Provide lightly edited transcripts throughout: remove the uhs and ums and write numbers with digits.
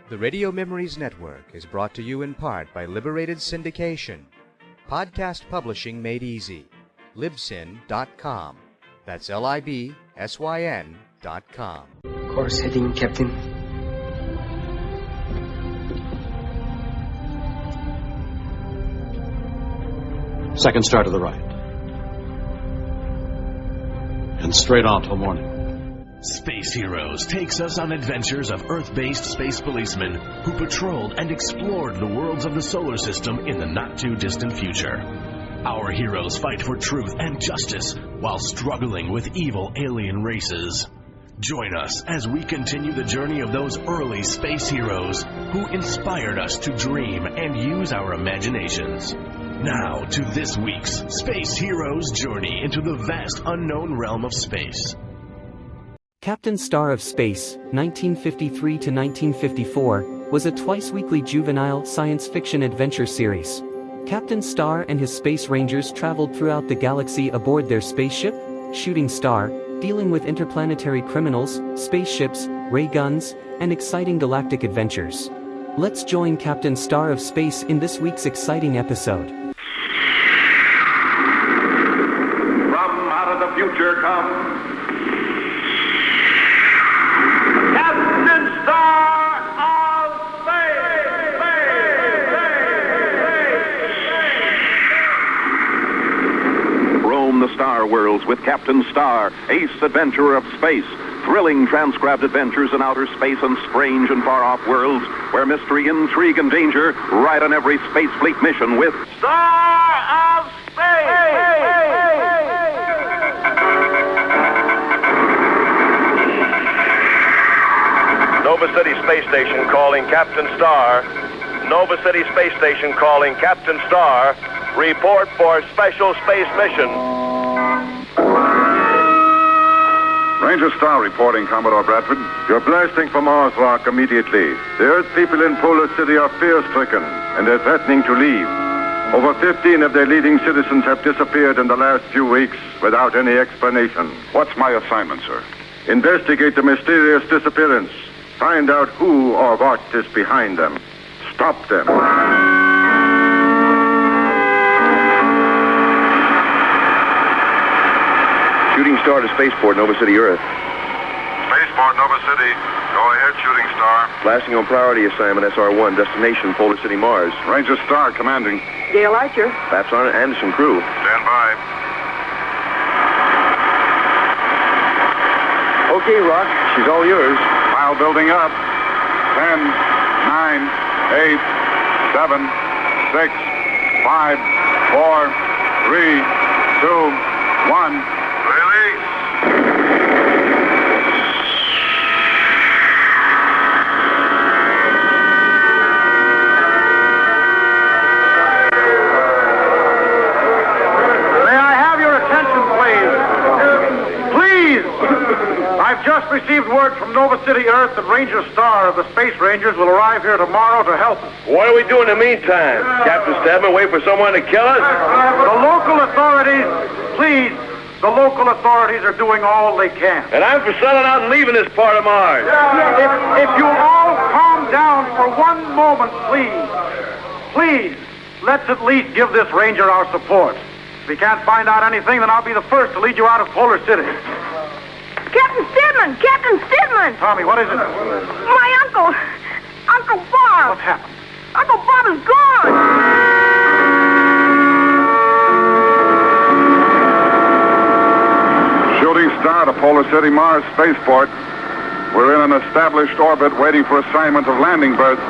The Radio Memories Network is brought to you in part by Liberated Syndication. Podcast publishing made easy. Libsyn.com. That's Libsyn.com. Course heading, Captain. Second star to the right. And straight on till morning. Space Heroes takes us on adventures of Earth-based space policemen who patrolled and explored the worlds of the solar system in the not-too-distant future. Our heroes fight for truth and justice while struggling with evil alien races. Join us as we continue the journey of those early space heroes who inspired us to dream and use our imaginations. Now to this week's Space Heroes journey into the vast unknown realm of space. Captain Starr of Space, 1953 to 1954, was a twice-weekly juvenile science fiction adventure series. Captain Starr and his Space Rangers traveled throughout the galaxy aboard their spaceship, Shooting Star, dealing with interplanetary criminals, spaceships, ray guns, and exciting galactic adventures. Let's join Captain Starr of Space in this week's exciting episode. From out of the future comes Captain Starr of Space! Roam the star worlds with Captain Starr, ace adventurer of space. Thrilling transcribed adventures in outer space and strange and far-off worlds where mystery, intrigue, and danger ride on every space fleet mission with Starr of Space! Nova City Space Station calling Captain Starr. Nova City Space Station calling Captain Starr. Report for special space mission. Ranger Starr reporting, Commodore Bradford. You're blasting for Mars Rock immediately. The Earth people in Polar City are fear-stricken, and they're threatening to leave. Over 15 of their leading citizens have disappeared in the last few weeks without any explanation. What's my assignment, sir? Investigate the mysterious disappearance. Find out who or what is behind them. Stop them. Shooting Star to Spaceport, Nova City, Earth. Spaceport, Nova City. Go ahead, Shooting Star. Blasting on priority assignment, SR-1, destination Polar City, Mars. Ranger Starr commanding. Gail Archer. Flaps on Anderson crew. Stand by. Okay, Rock, she's all yours. File building up. 10, 9, 8, 7, 6, 5, 4, 3, 2, 1. Release. May I have your attention, please? Please! I've just received word from Nova City, Earth, that Ranger Starr of the Space Rangers will arrive here tomorrow to help us. What do we do in the meantime? Captain Stedman, wait for someone to kill us? The local authorities, please, the local authorities are doing all they can. And I'm for selling out and leaving this part of Mars. If you all calm down for one moment, please. Please, let's at least give this ranger our support. If we can't find out anything, then I'll be the first to lead you out of Polar City. Captain Stedman! Captain Stedman! Tommy, what is it? My uncle! Uncle Bob! What's happened? Uncle Bob is gone! Shooting Star to Polar City, Mars Spaceport. We're in an established orbit waiting for assignment of landing berths.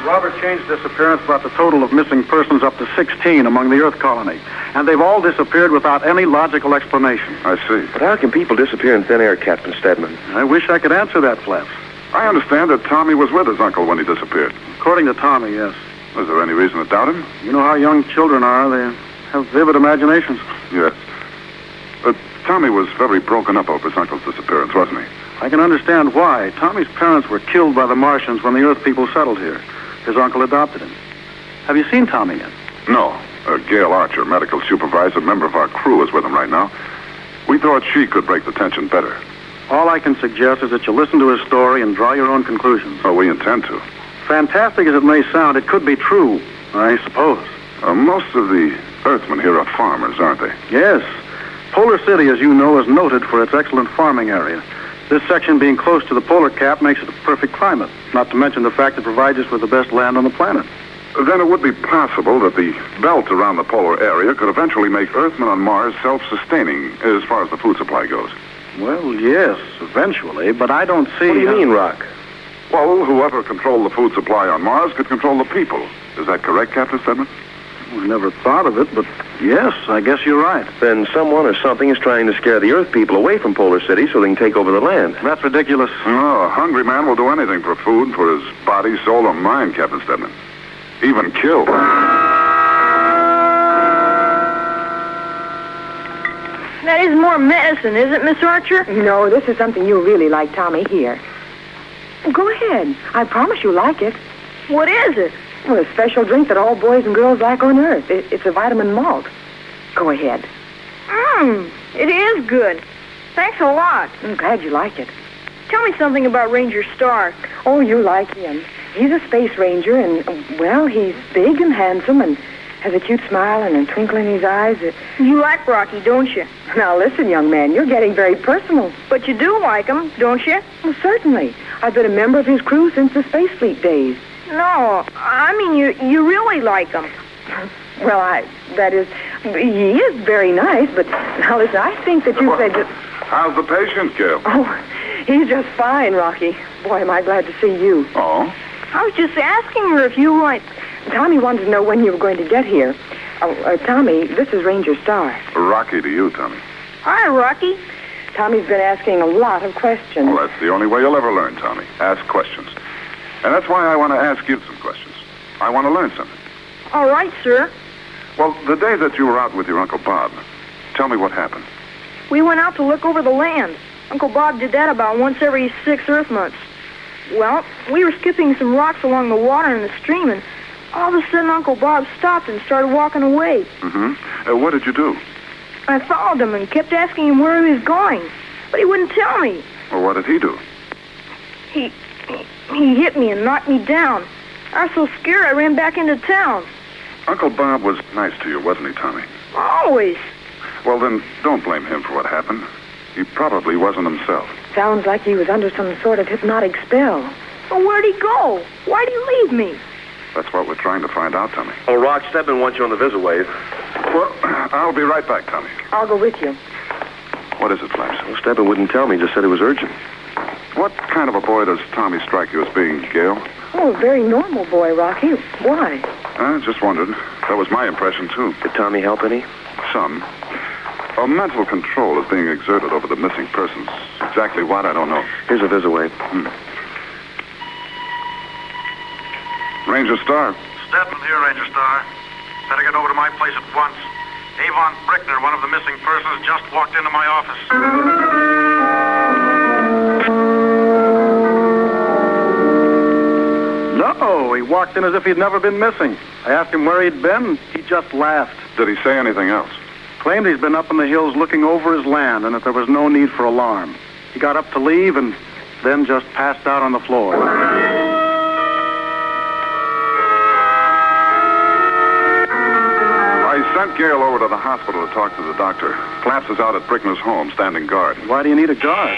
Robert Shane's disappearance brought the total of missing persons up to 16 among the Earth colony. And they've all disappeared without any logical explanation. I see. But how can people disappear in thin air, Captain Stedman? I wish I could answer that, Flaps. I understand that Tommy was with his uncle when he disappeared. According to Tommy, yes. Was there any reason to doubt him? You know how young children are. They have vivid imaginations. Yes. But Tommy was very broken up over his uncle's disappearance, wasn't he? I can understand why. Tommy's parents were killed by the Martians when the Earth people settled here. His uncle adopted him. Have you seen Tommy yet? No. Gail Archer, medical supervisor, member of our crew, is with him right now. We thought she could break the tension better. All I can suggest is that you listen to his story and draw your own conclusions. Oh, we intend to. Fantastic as it may sound, it could be true, I suppose. Most of the Earthmen here are farmers, aren't they? Yes. Polar City, as you know, is noted for its excellent farming area. This section being close to the polar cap makes it a perfect climate, not to mention the fact it provides us with the best land on the planet. Then it would be possible that the belt around the polar area could eventually make Earthmen on Mars self-sustaining as far as the food supply goes. Well, yes, eventually, but I don't see... What do you mean, Rock? Well, whoever controlled the food supply on Mars could control the people. Is that correct, Captain Stedman? I never thought of it, but yes, I guess you're right. Then someone or something is trying to scare the Earth people away from Polar City so they can take over the land. That's ridiculous. Oh, a hungry man will do anything for food, for his body, soul, or mind, Captain Stedman. Even kill. That is more medicine, is it, Miss Archer? No, this is something you really like, Tommy. Here. Go ahead. I promise you'll like it. What is it? Well, a special drink that all boys and girls like on Earth. It's a vitamin malt. Go ahead. It is good. Thanks a lot. I'm glad you like it. Tell me something about Ranger Starr. Oh, you like him. He's a space ranger, and, well, he's big and handsome and has a cute smile and a twinkle in his eyes. You like Rocky, don't you? Now, listen, young man, you're getting very personal. But you do like him, don't you? Well, certainly. I've been a member of his crew since the Space Fleet days. No, I mean, you really like him. Well, he is very nice, but now listen, I think that you said that... How's the patient, Gail? Oh, he's just fine, Rocky. Boy, am I glad to see you. Oh? I was just asking her if you like... Tommy wanted to know when you were going to get here. Tommy, this is Ranger Starr. Rocky to you, Tommy. Hi, Rocky. Tommy's been asking a lot of questions. Well, that's the only way you'll ever learn, Tommy. Ask questions. And that's why I want to ask you some questions. I want to learn something. All right, sir. Well, the day that you were out with your Uncle Bob, tell me what happened. We went out to look over the land. Uncle Bob did that about once every 6 Earth months. Well, we were skipping some rocks along the water in the stream, and all of a sudden Uncle Bob stopped and started walking away. What did you do? I followed him and kept asking him where he was going, but he wouldn't tell me. Well, what did he do? He hit me and knocked me down. I was so scared I ran back into town. Uncle Bob was nice to you, wasn't he, Tommy? Always. Well, then, don't blame him for what happened. He probably wasn't himself. Sounds like he was under some sort of hypnotic spell. Well, where'd he go? Why'd he leave me? That's what we're trying to find out, Tommy. Oh, Rock, Stedman wants you on the Visiwave. Well, I'll be right back, Tommy. I'll go with you. What is it, Flaps? Well, Stedman wouldn't tell me, just said it was urgent. What kind of a boy does Tommy strike you as being, Gail? Oh, a very normal boy, Rocky. Why? Just wondered. That was my impression, too. Did Tommy help any? Some. A mental control is being exerted over the missing persons. Exactly what, I don't know. Here's a Visiwave. Ranger Starr. Stedman here, Ranger Starr. Better get over to my place at once. Avon Brickner, one of the missing persons, just walked into my office. No, he walked in as if he'd never been missing. I asked him where he'd been, he just laughed. Did he say anything else? Claimed he's been up in the hills looking over his land and that there was no need for alarm. He got up to leave and then just passed out on the floor. I sent Gail over to the hospital to talk to the doctor. Flaps is out at Brickner's home, standing guard. Why do you need a guard?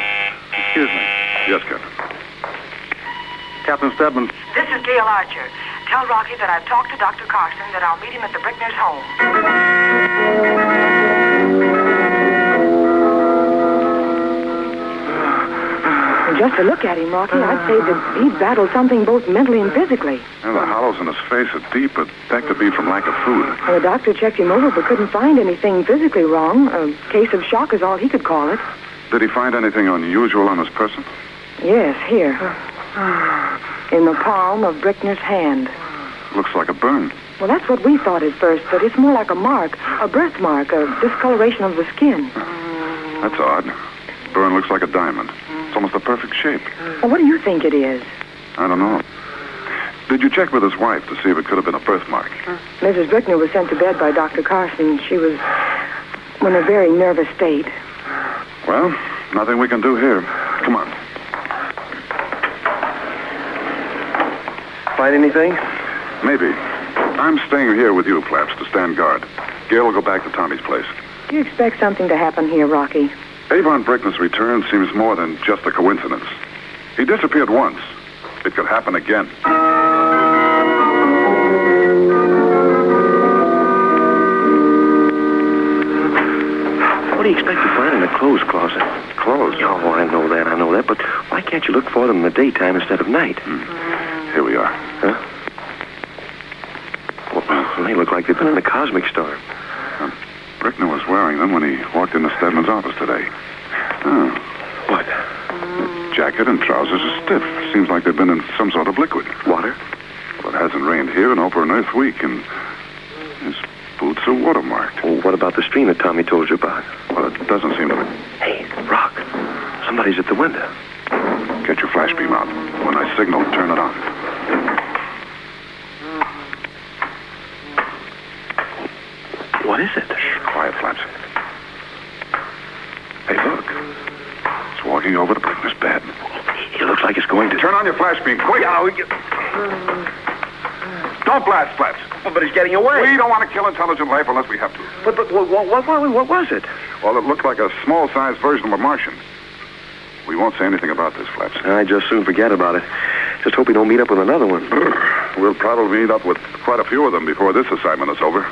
Excuse me. Yes, Captain. Captain Stedman. This is Gail Archer. Tell Rocky that I've talked to Dr. Carson, that I'll meet him at the Brickner's home. Just to look at him, Rocky, I'd say that he'd battled something both mentally and physically. And the hollows in his face are deep, but that could be from lack of food. Well, the doctor checked him over but couldn't find anything physically wrong. A case of shock is all he could call it. Did he find anything unusual on his person? Yes, here. In the palm of Brickner's hand. Looks like a burn. Well, that's what we thought at first, but it's more like a mark, a birthmark, a discoloration of the skin. That's odd. Burn looks like a diamond. It's almost a perfect shape. Well, what do you think it is? I don't know. Did you check with his wife to see if it could have been a birthmark? Mrs. Brickner was sent to bed by Dr. Carson. She was in a very nervous state. Well, nothing we can do here. Come on. Find anything? Maybe. I'm staying here with you, Flaps, to stand guard. Gail will go back to Tommy's place. You expect something to happen here, Rocky? Avon Brickman's return seems more than just a coincidence. He disappeared once. It could happen again. What do you expect to find in the clothes closet? Clothes? Oh, I know that. But why can't you look for them in the daytime instead of night? Here we are. Huh? Well, they look like they've been in the Cosmic Star. Brickner was wearing them when he walked into Stedman's office today. Oh. What? The jacket and trousers are stiff. Seems like they've been in some sort of liquid. Water? Well, it hasn't rained here in over an Earth week, and his boots are watermarked. Oh, what about the stream that Tommy told you about? Well, it doesn't seem to be. Hey, Rock. Somebody's at the window. Get your flash beam out. When I signal, turn it on. What is it? Quiet, Flaps. Hey, look. It's walking over to Brickner's bed. It looks like it's going to... Turn on your flash beam, quick! Don't blast, Flaps. Oh, but he's getting away. We don't want to kill intelligent life unless we have to. But what was it? Well, it looked like a small-sized version of a Martian. We won't say anything about this, Flaps. I just soon forget about it. Just hope we don't meet up with another one. We'll probably meet up with quite a few of them before this assignment is over.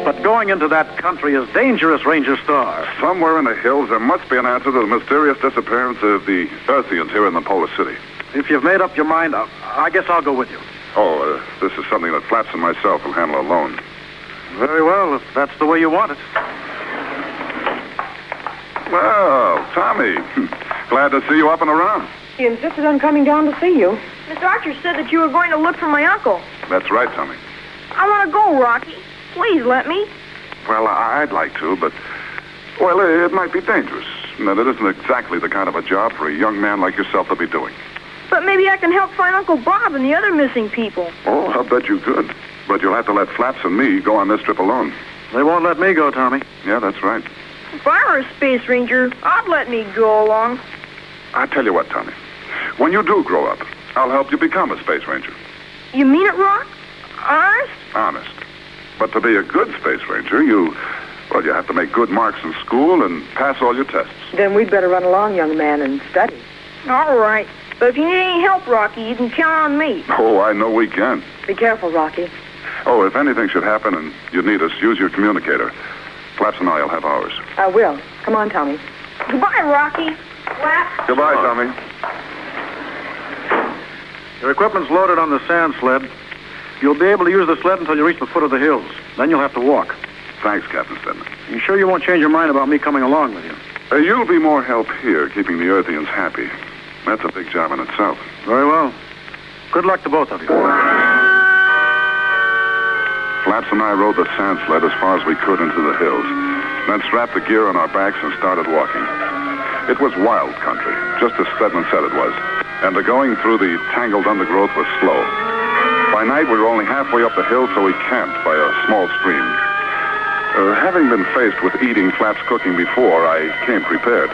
But going into that country is dangerous, Ranger Starr. Somewhere in the hills, there must be an answer to the mysterious disappearance of the Earthians here in the Polar City. If you've made up your mind, I guess I'll go with you. Oh, this is something that Flaps and myself will handle alone. Very well, if that's the way you want it. Well, Tommy, glad to see you up and around. He insisted on coming down to see you. Mr. Archer said that you were going to look for my uncle. That's right, Tommy. I want to go, Rocky. Please let me. Well, I'd like to, but, well, it might be dangerous. That it isn't exactly the kind of a job for a young man like yourself to be doing. But maybe I can help find Uncle Bob and the other missing people. Oh, I'll bet you could. But you'll have to let Flaps and me go on this trip alone. They won't let me go, Tommy. Yeah, that's right. If I were a space ranger, I'd let me go along. I tell you what, Tommy. When you do grow up, I'll help you become a space ranger. You mean it, Rock? Honest? Honest. But to be a good space ranger, you have to make good marks in school and pass all your tests. Then we'd better run along, young man, and study. All right. But if you need any help, Rocky, you can count on me. Oh, I know we can. Be careful, Rocky. Oh, if anything should happen and you need us, use your communicator. Flaps and I'll have ours. I will. Come on, Tommy. Goodbye, Rocky. Flaps. Goodbye, Tommy. Your equipment's loaded on the sand sled. You'll be able to use the sled until you reach the foot of the hills. Then you'll have to walk. Thanks, Captain Stedman. You sure you won't change your mind about me coming along with you? You'll be more help here, keeping the Earthians happy. That's a big job in itself. Very well. Good luck to both of you. Flaps and I rode the sand sled as far as we could into the hills, then strapped the gear on our backs and started walking. It was wild country, just as Stedman said it was, and the going through the tangled undergrowth was slow. By night, we were only halfway up the hill, so we camped by a small stream. Having been faced with eating Flaps' cooking before, I came prepared.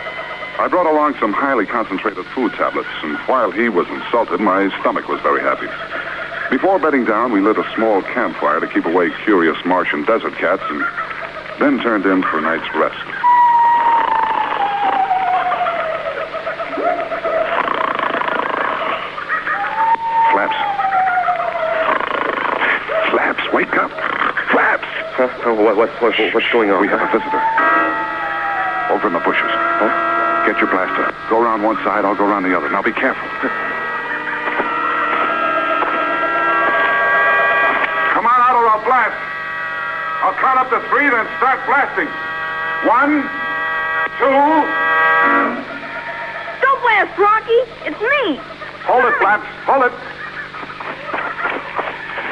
I brought along some highly concentrated food tablets, and while he was insulted, my stomach was very happy. Before bedding down, we lit a small campfire to keep away curious Martian desert cats, and then turned in for a night's rest. Flaps, wake up. Flaps! Huh? What's going on? We have a visitor. Over in the bushes. Huh? Get your blaster. Go around one side, I'll go around the other. Now be careful. Come on out or I'll blast. I'll count up to 3, then start blasting. 1, 2... Don't blast, Rocky. It's me. Hold it, Flaps. Hold it.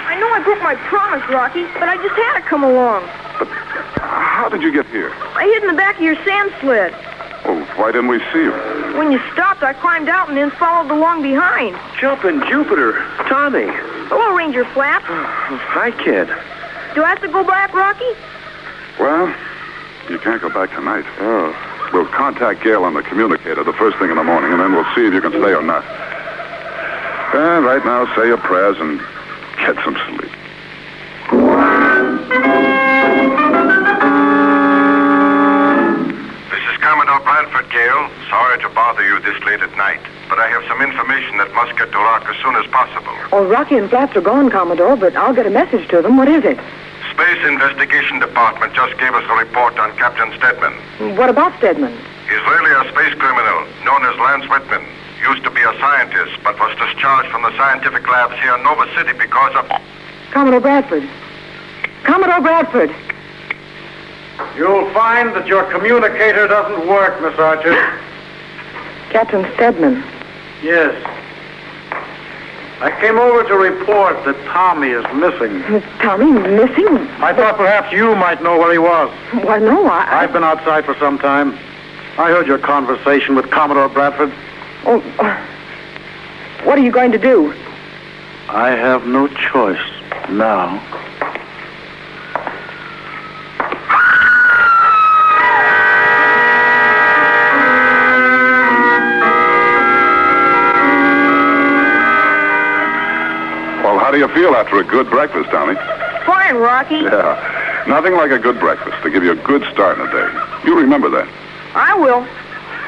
I know I broke my promise, Rocky, but I just had to come along. But how did you get here? I hid in the back of your sand sled. Oh, why didn't we see you? When you stopped, I climbed out and then followed along behind. Jumpin' Jupiter. Tommy. Hello, Ranger Flaps. Hi, kid. Do I have to go back, Rocky? Well, you can't go back tonight. Oh. We'll contact Gail on the communicator the first thing in the morning, and then we'll see if you can stay or not. And right now, say your prayers and get some sleep. This is Commodore Bradford, Gail. Sorry to bother you this late at night, but I have some information that must get to Rock as soon as possible. Oh, Rocky and Flats are gone, Commodore, but I'll get a message to them. What is it? Space Investigation Department just gave us a report on Captain Stedman. What about Stedman? He's really a space criminal known as Lance Whitman. Used to be a scientist, but was discharged from the scientific labs here in Nova City because of... Commodore Bradford. Commodore Bradford. You'll find that your communicator doesn't work, Miss Archer. Captain Stedman. Yes. I came over to report that Tommy is missing. Is Tommy missing? I thought perhaps you might know where he was. Why, no, I've been outside for some time. I heard your conversation with Commodore Bradford. Oh, what are you going to do? I have no choice now. Well, how do you feel after a good breakfast, Tommy? Fine, Rocky. Yeah. Nothing like a good breakfast to give you a good start in the day. You remember that. I will.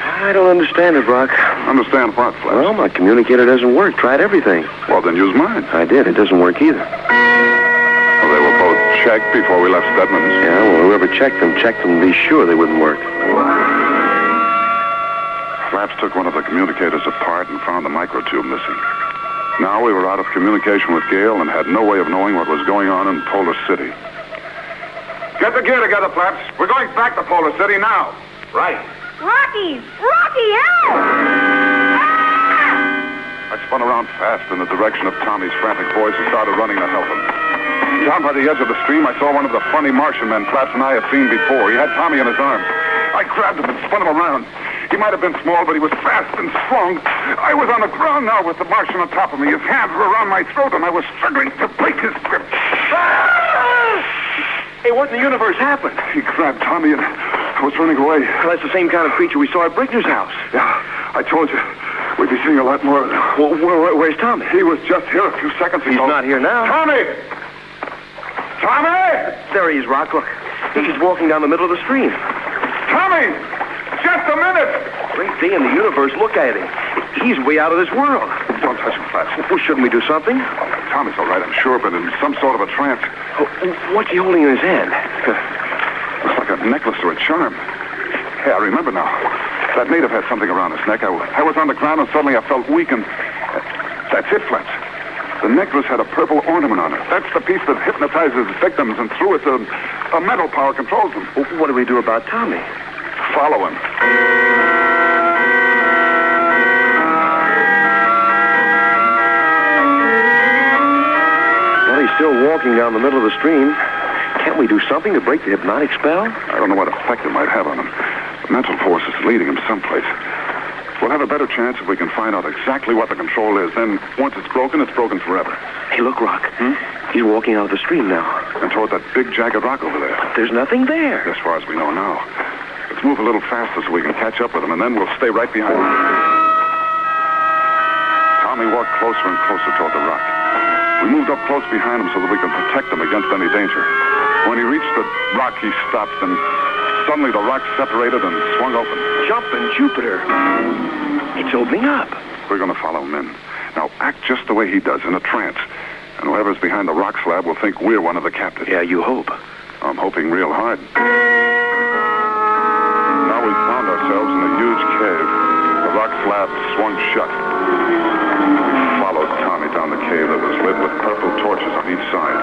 I don't understand it, Rock. Understand what, Flash? Well, my communicator doesn't work. Tried everything. Well, then use mine. I did. It doesn't work either. Well, they were both checked before we left Stedman's. Yeah, well, whoever checked them to be sure they wouldn't work. Flaps took one of the communicators apart and found the microtube missing. Now we were out of communication with Gail and had no way of knowing what was going on in Polar City. Get the gear together, Flaps. We're going back to Polar City now. Right. Rocky! Rocky, help! I spun around fast in the direction of Tommy's frantic voice and started running to help him. Down by the edge of the stream, I saw one of the funny Martian men Flaps and I had seen before. He had Tommy in his arms. I grabbed him and spun him around. He might have been small, but he was fast and strong. I was on the ground now with the Martian on top of me. His hands were around my throat, and I was struggling to break his grip. Hey, what in the universe happened? He grabbed Tommy and I was running away. Well, that's the same kind of creature we saw at Brickner's house. Yeah, I told you. We'd be seeing a lot more of them. Well, where's Tommy? He was just here a few seconds ago. He's not here now. Tommy! Tommy! There he is, Rock. Look, he's walking down the middle of the stream. Tommy! Just a minute! Great day in the universe. Look at him. He's way out of this world. Don't touch him, Flash. Well, shouldn't we do something? Tommy's all right, I'm sure, but in some sort of a trance. Oh, what's he holding in his hand? Looks like a necklace or a charm. Hey, I remember now. That native had something around his neck. I was on the ground and suddenly I felt weak and... that's it, Flash. The necklace had a purple ornament on it. That's the piece that hypnotizes victims, and through it, a mental power controls them. Well, what do we do about Tommy? Follow him. Well, he's still walking down the middle of the stream. Can't we do something to break the hypnotic spell? I don't know what effect it might have on him. The mental force is leading him someplace. We'll have a better chance if we can find out exactly what the control is. Then, once it's broken forever. Hey, look, Rock. He's walking out of the stream now. And toward that big jagged rock over there. There's nothing there. As far as we know now. Let's move a little faster so we can catch up with him, and then we'll stay right behind him. Tommy walked closer and closer toward the rock. We moved up close behind him so that we could protect him against any danger. When he reached the rock, he stopped, and suddenly the rock separated and swung open. Jumping Jupiter. It's opening up. We're going to follow him in. Now, act just the way he does, in a trance. And whoever's behind the rock slab will think we're one of the captives. Yeah, you hope. I'm hoping real hard. Now we found ourselves in a huge cave. The rock slab swung shut. We followed Tommy down the cave that was lit with purple torches on each side.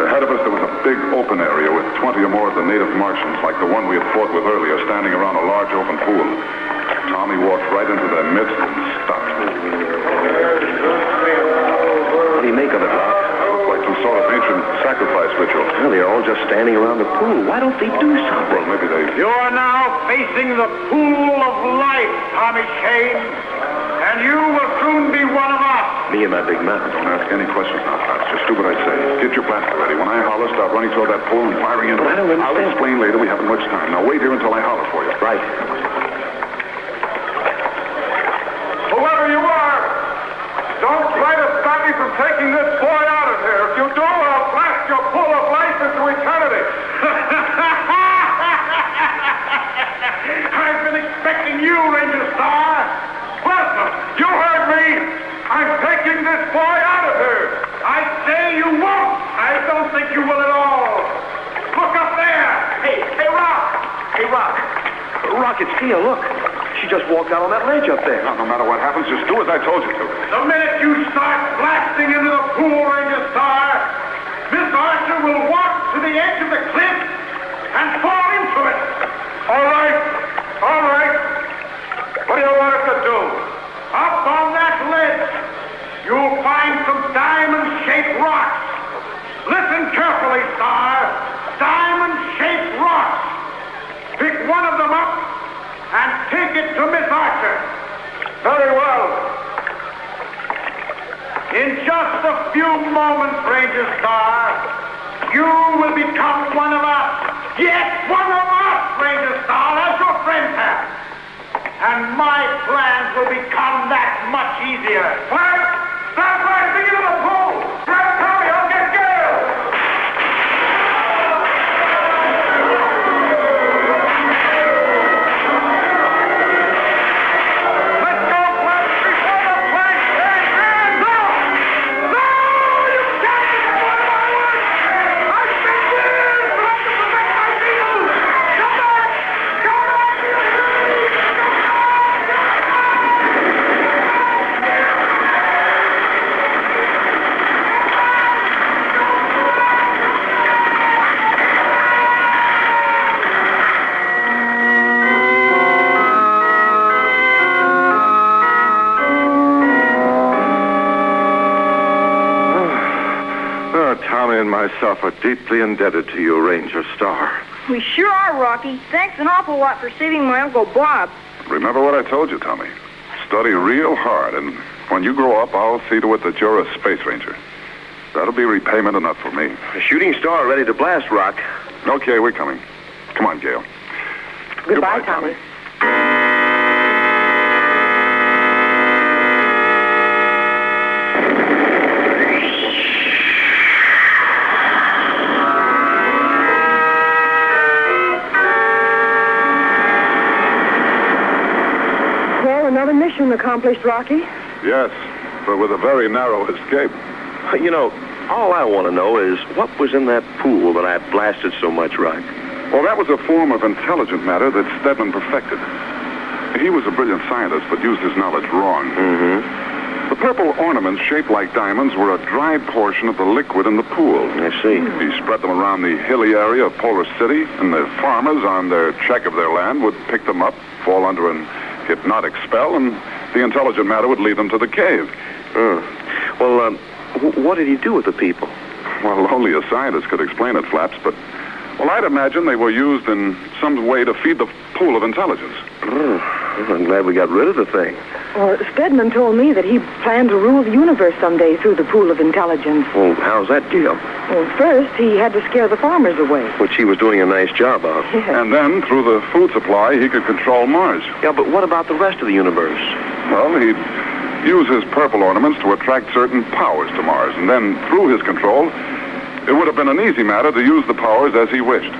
Ahead of us, there was a big open area with 20 or more of the native Martians, like the one we had fought with earlier, standing around a large open pool. Tommy walked right into their midst and stopped. What do you make of it, Rock? Looks like some sort of ancient sacrifice ritual. Well, they're all just standing around the pool. Why don't they do something? Well, maybe they... You are now facing the pool of life, Tommy Kane. And you will soon be one of us. Me and my big mouth. Don't ask any questions now, Flaps. Just do what I say. Get your blaster ready. When I holler, start running toward that pole and firing into it. I don't understand. I'll explain later. We haven't much time. Now wait here until I holler for you. Right. Whoever you are, don't try to stop me from taking this boy out of here. If you do, I'll blast your full of life into eternity. I've been expecting you, Ranger Starr. Listen, you heard me. I'm taking this boy out of here. I say you won't. I don't think you will at all. Look up there. Hey, Rock. Hey, Rock. Rock, it's Tia, look. She just walked out on that ledge up there. No matter what happens, just do as I told you to. The minute you start blasting into the pool, Ranger Starr, Miss Archer will walk to the edge of the cliff and fall into it. All right. What do you want us to do? Up on that ledge, you'll find some diamond-shaped rocks. Listen carefully, Starr. Diamond-shaped rocks. Pick one of them up and take it to Miss Archer. Very well. In just a few moments, Ranger Starr, you will become one of us. Yes, one of us, Ranger Starr, as your friends have. And my plans will become that much easier. Clark, stand by, dig into the pool. Grab Tommy, I'll get Gale. Let's go, Clark, before the place is hands up. No, you can't get one of my words. I've been years trying to protect my people. Come back. Tommy and myself are deeply indebted to you, Ranger Starr. We sure are, Rocky. Thanks an awful lot for saving my Uncle Bob. Remember what I told you, Tommy. Study real hard, and when you grow up, I'll see to it that you're a space ranger. That'll be repayment enough for me. A shooting star ready to blast, Rock. Okay, we're coming. Come on, Gail. Goodbye, Tommy. Another mission accomplished, Rocky. Yes, but with a very narrow escape. You know, all I want to know is what was in that pool that I blasted so much, Rock? Well, that was a form of intelligent matter that Stedman perfected. He was a brilliant scientist, but used his knowledge wrong. Mm-hmm. The purple ornaments shaped like diamonds were a dried portion of the liquid in the pool. I see. He spread them around the hilly area of Polar City, and the farmers, on their check of their land, would pick them up, fall under an hypnotic spell, and the intelligent matter would lead them to the cave. Well, what did he do with the people? Well, only a scientist could explain it, Flaps, but, well, I'd imagine they were used in some way to feed the pool of intelligence. I'm glad we got rid of the thing. Well, Stedman told me that he planned to rule the universe someday through the pool of intelligence. Well, how's that deal? Well, first, he had to scare the farmers away. Which he was doing a nice job of. Yes. And then, through the food supply, he could control Mars. Yeah, but what about the rest of the universe? Well, he'd use his purple ornaments to attract certain powers to Mars, and then, through his control, it would have been an easy matter to use the powers as he wished.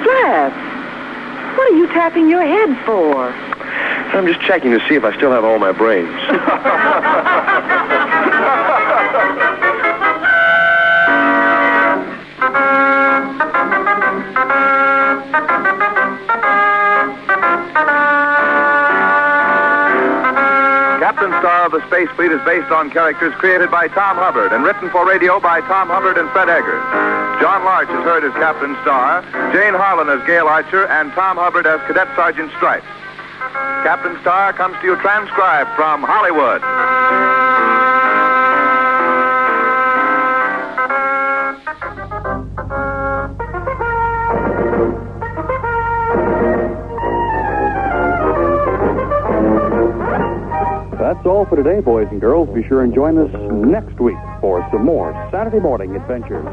Flap, what are you tapping your head for? I'm just checking to see if I still have all my brains. Captain Starr of the Space Fleet is based on characters created by Tom Hubbard and written for radio by Tom Hubbard and Fred Eggers. John Larch is heard as Captain Starr, Jane Harlan as Gail Archer, and Tom Hubbard as Cadet Sergeant Stripes. Captain Starr comes to you transcribed from Hollywood. That's all all for today, boys and girls. Be sure and join us next week for some more Saturday morning adventures.